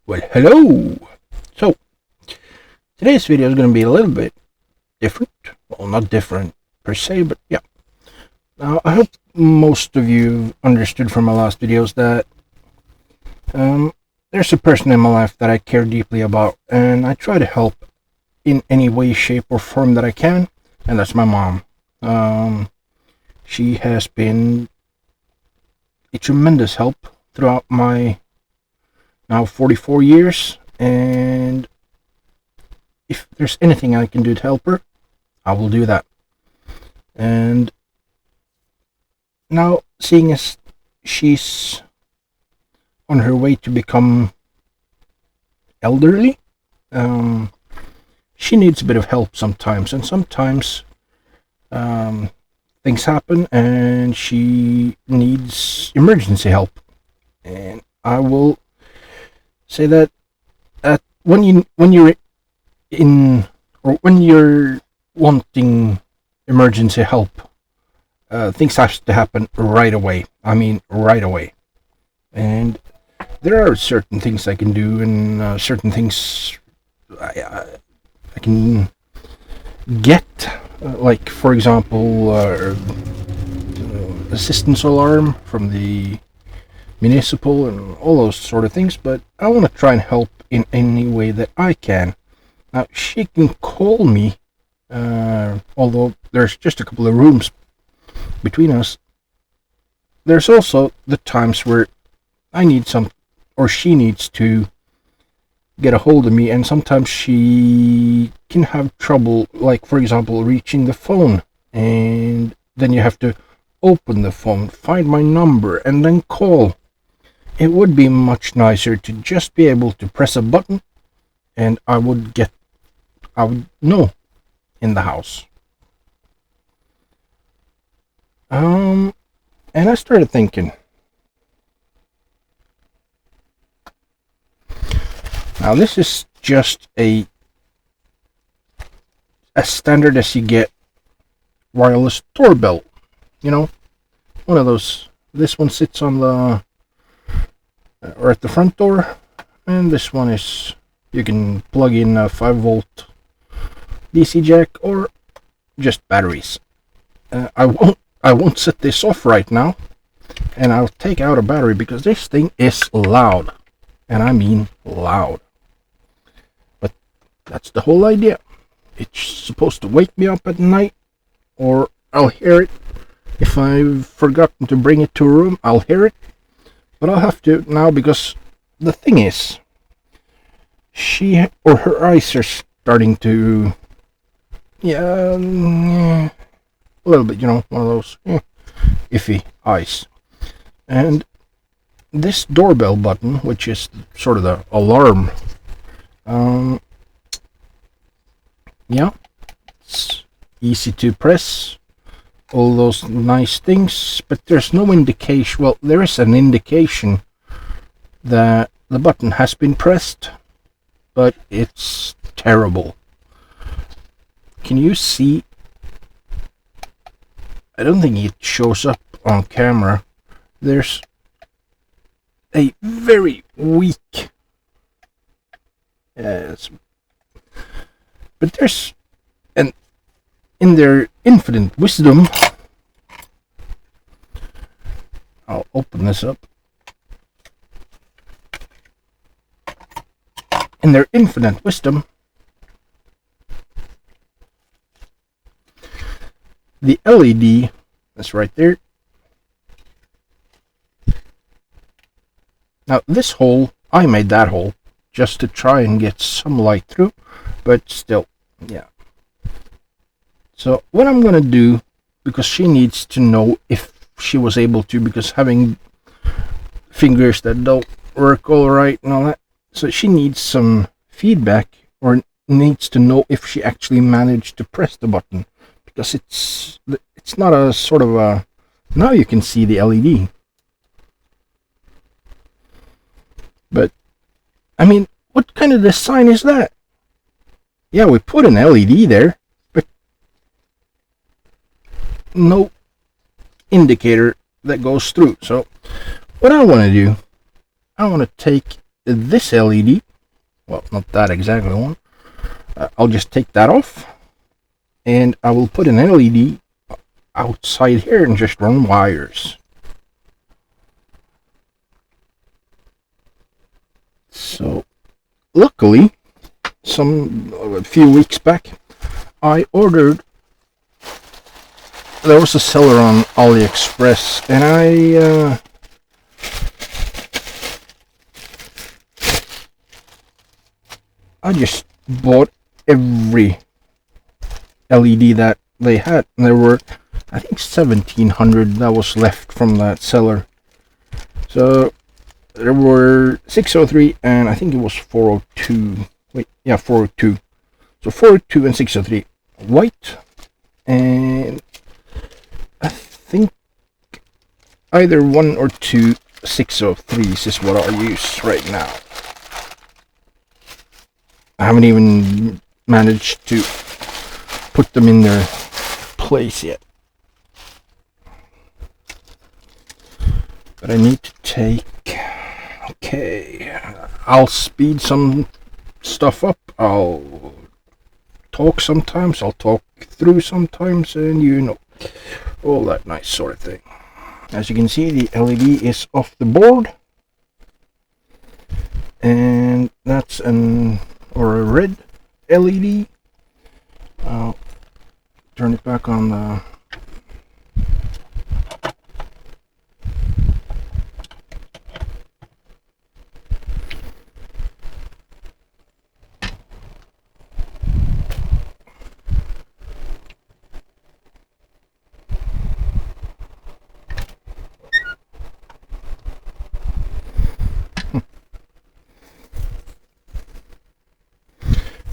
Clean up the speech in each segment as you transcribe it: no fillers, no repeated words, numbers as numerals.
Well, hello! So, today's video is going to be a little bit different. Well, not different per se, but yeah. Now, I hope most of you understood from my last videos that there's a person in my life that I care deeply about, and I try to help in any way, shape, or form that I can, and that's my mom. She has been a tremendous help throughout my now 44 years, and if there's anything I can do to help her, I will do that. And now, seeing as she's on her way to become elderly, she needs a bit of help sometimes, and sometimes things happen and she needs emergency help. And I will say that when you're in, or when you're wanting emergency help, things have to happen right away. I mean, right away. And there are certain things I can do, and certain things I can get, like for example, assistance alarm from the municipal and all those sort of things, but I want to try and help in any way that I can. Now, she can call me, although there's just a couple of rooms between us. There's also the times where I need or she needs to get a hold of me, and sometimes she can have trouble, like for example, reaching the phone, and then you have to open the phone, find my number, and then call. It would be much nicer to just be able to press a button and I would know in the house. And I started thinking, now this is just as standard as you get wireless doorbell, one of those. This one sits on the or at the front door, and this one is, you can plug in a 5-volt DC jack or just batteries. I won't set this off right now, and I'll take out a battery because this thing is loud, and I mean loud. But that's the whole idea. It's supposed to wake me up at night, or I'll hear it. If I've forgotten to bring it to a room, I'll hear it. But I'll have to now, because the thing is, her eyes are starting to, a little bit, one of those iffy eyes. And this doorbell button, which is sort of the alarm, it's easy to press, all those nice things, but there's no indication. Well, there is an indication that the button has been pressed, but it's terrible. Can you see? I don't think it shows up on camera. There's a very weak, but there's an, in their infinite wisdom, I'll open this up. In their infinite wisdom, the LED that's right there. Now this hole, I made that hole just to try and get some light through, but still, yeah. So what I'm gonna do, because she needs to know if she was able to, because having fingers that don't work all right and all that, so she needs some feedback, or needs to know if she actually managed to press the button, because it's not a sort of a, now you can see the LED, but I mean, what kind of design is that? Yeah, we put an LED there, but no indicator that goes through. So what I want to do, I want to take this LED, well, not that exactly one, I'll just take that off, and I will put an LED outside here and just run wires. So luckily, a few weeks back, I ordered, there was a seller on AliExpress, and I just bought every LED that they had, and there were, I think, 1,700 that was left from that seller. So there were 603 and I think it was 402. Wait, yeah, 402. So 402 and 603 white, and I think either one or two 603s is what I'll use right now. I haven't even managed to put them in their place yet. But I need to take... Okay, I'll speed some stuff up. I'll talk sometimes. I'll talk through sometimes, and you know, all that nice sort of thing. As you can see, the LED is off the board, and that's a red LED. I'll turn it back on the...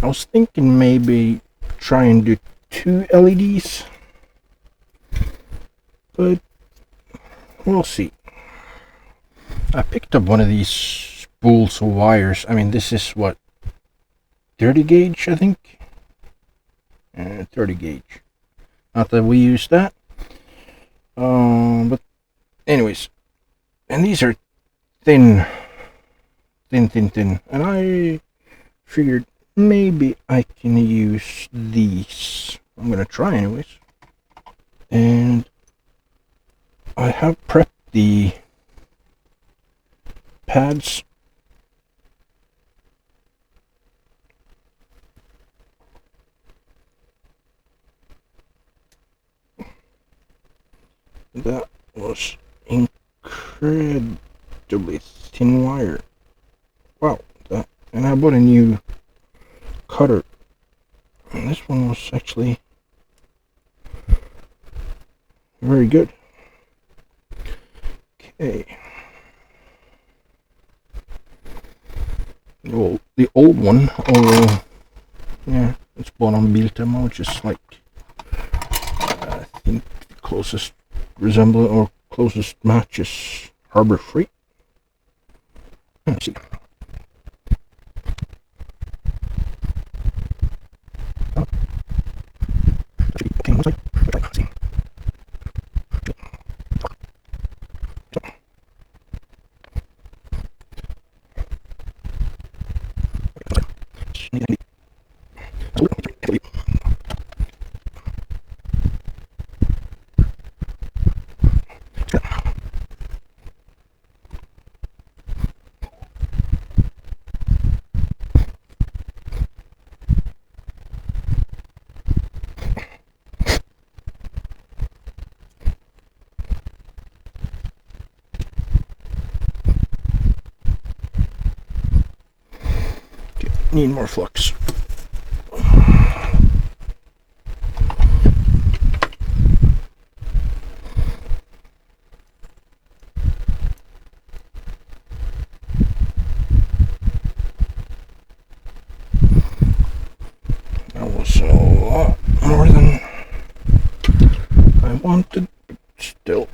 I was thinking maybe try and do 2 LEDs, but we'll see. I picked up one of these spools of wires. I mean, this is what, 30 gauge, I think? 30 gauge. Not that we use that. But anyways, and these are thin. And I figured maybe I can use these. I'm gonna try anyways. And I have prepped the pads. That was incredibly thin wire. Wow, that, and I bought a new cutter, and this one was actually very good. Okay, well, the old one, although yeah, it's bought on Biltema, which is like I think the closest resemblance or closest match is Harbor Freight. Let's see. Need more flux. That was a lot more than I wanted, but still.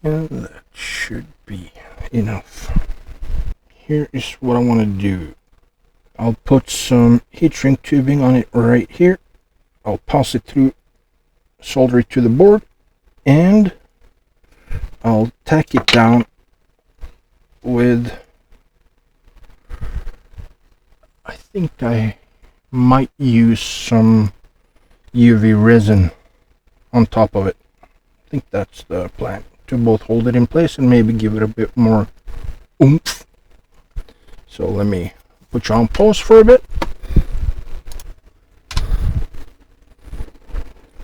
And that should be enough. Here is what I want to do. I'll put some heat shrink tubing on it right here. I'll pass it through, solder it to the board, and I'll tack it down with, I think I might use some UV resin on top of it. I think that's the plan, to both hold it in place and maybe give it a bit more oomph. So let me put you on pause for a bit.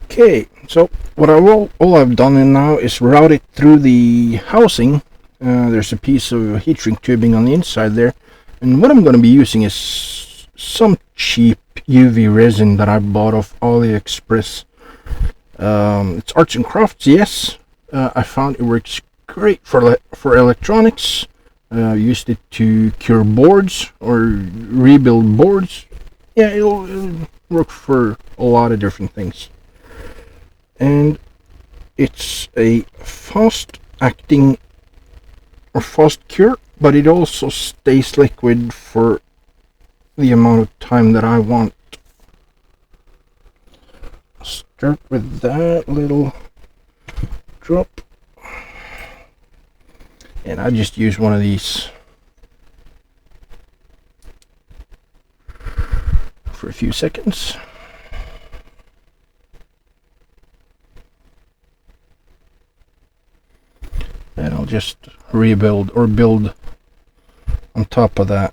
Okay, so what all I've done now is route it through the housing. There's a piece of heat shrink tubing on the inside there, and what I'm going to be using is some cheap UV resin that I bought off AliExpress. It's arts and crafts, yes. I found it works great for electronics. Used it to cure boards or rebuild boards. Yeah, it'll work for a lot of different things. And it's a fast acting or fast cure, but it also stays liquid for the amount of time that I want. Start with that little drop, and I just use one of these for a few seconds. And I'll just rebuild or build on top of that.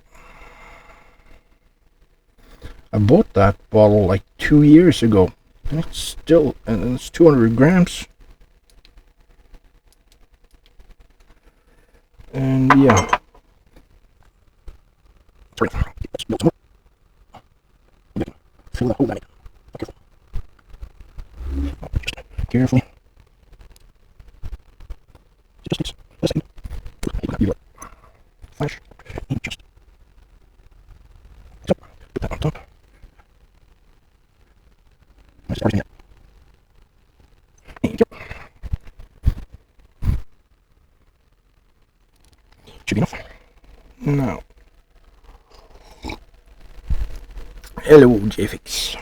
I bought that bottle like 2 years ago, and it's 200 grams. And yeah. Sorry, let's build some more. Okay. Fill that hole down. Careful. Just carefully. Just a second. You look. Flash. And just. So, put that on top. I'm starting it. Thank you. Should be enough. Now. Hello, JFix.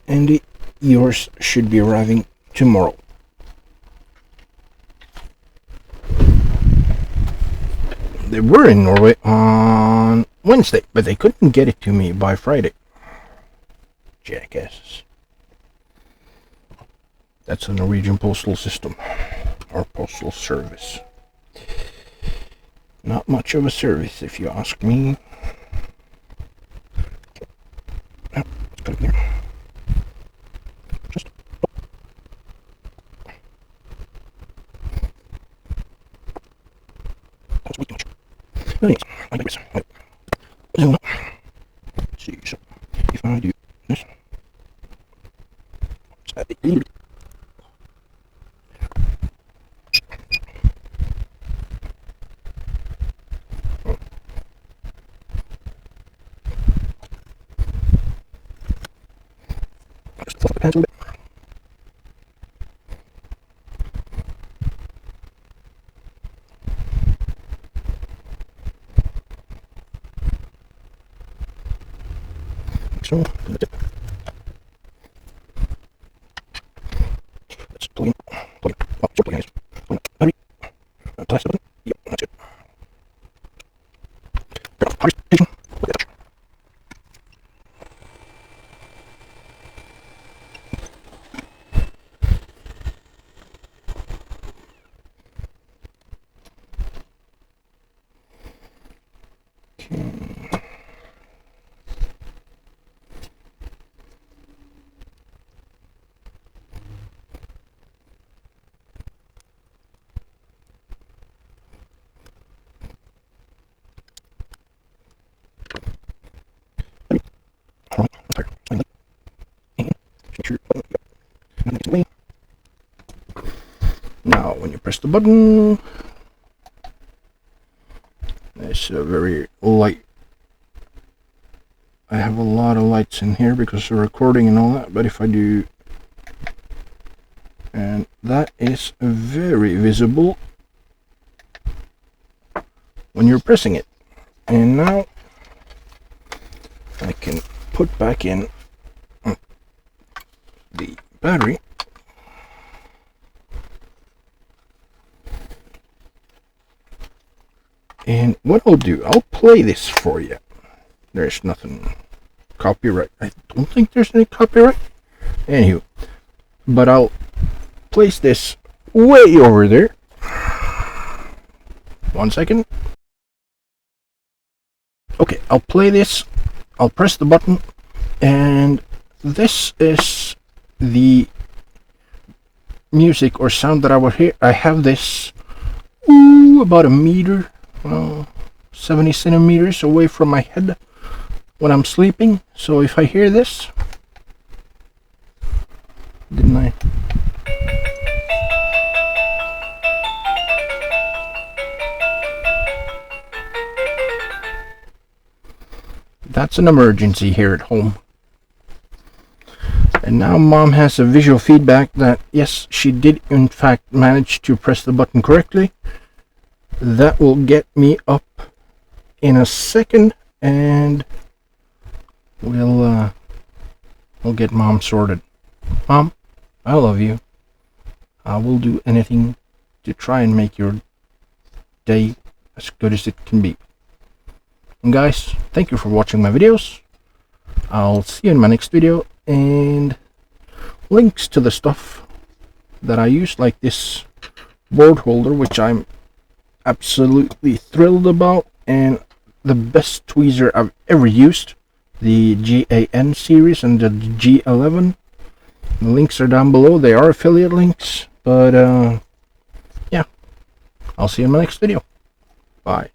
Andy, yours should be arriving tomorrow. They were in Norway on Wednesday, but they couldn't get it to me by Friday. Jackasses. That's a Norwegian postal system, or postal service. Not much of a service, if you ask me. Now, let's put it here. Just. That's way too much. But anyways, I digress. Zoom up. Let's see, so if I do this. Just fluff the pants a little bit. So, that's it. Let's plug in. Oh, so plug in. Battery. Press the button. Yep, that's it. Turn off power station. Look at that. Okay. Alright, let's start. And make sure nothing's away. Now, when you press the button, it's a very light. I have a lot of lights in here because of recording and all that, but if I do and that is very visible when you're pressing it. And now I can put back in the battery. And what I'll do, I'll play this for you. There's nothing copyright. I don't think there's any copyright. Anywho, but I'll place this way over there. 1 second. Okay, I'll play this. I'll press the button, and this is the music or sound that I would hear. I have this about a meter, 70 centimeters away from my head when I'm sleeping. So if I hear this, didn't I? That's an emergency here at home. And now Mom has a visual feedback that yes, she did in fact manage to press the button correctly. That will get me up in a second, and we'll get Mom sorted. Mom, I love you. I will do anything to try and make your day as good as it can be. And guys, thank you for watching my videos. I'll see you in my next video, and links to the stuff that I use, like this board holder, which I'm absolutely thrilled about, and the best tweezer I've ever used, the GAN series and the G11. The links are down below. They are affiliate links, but yeah, I'll see you in my next video. Bye.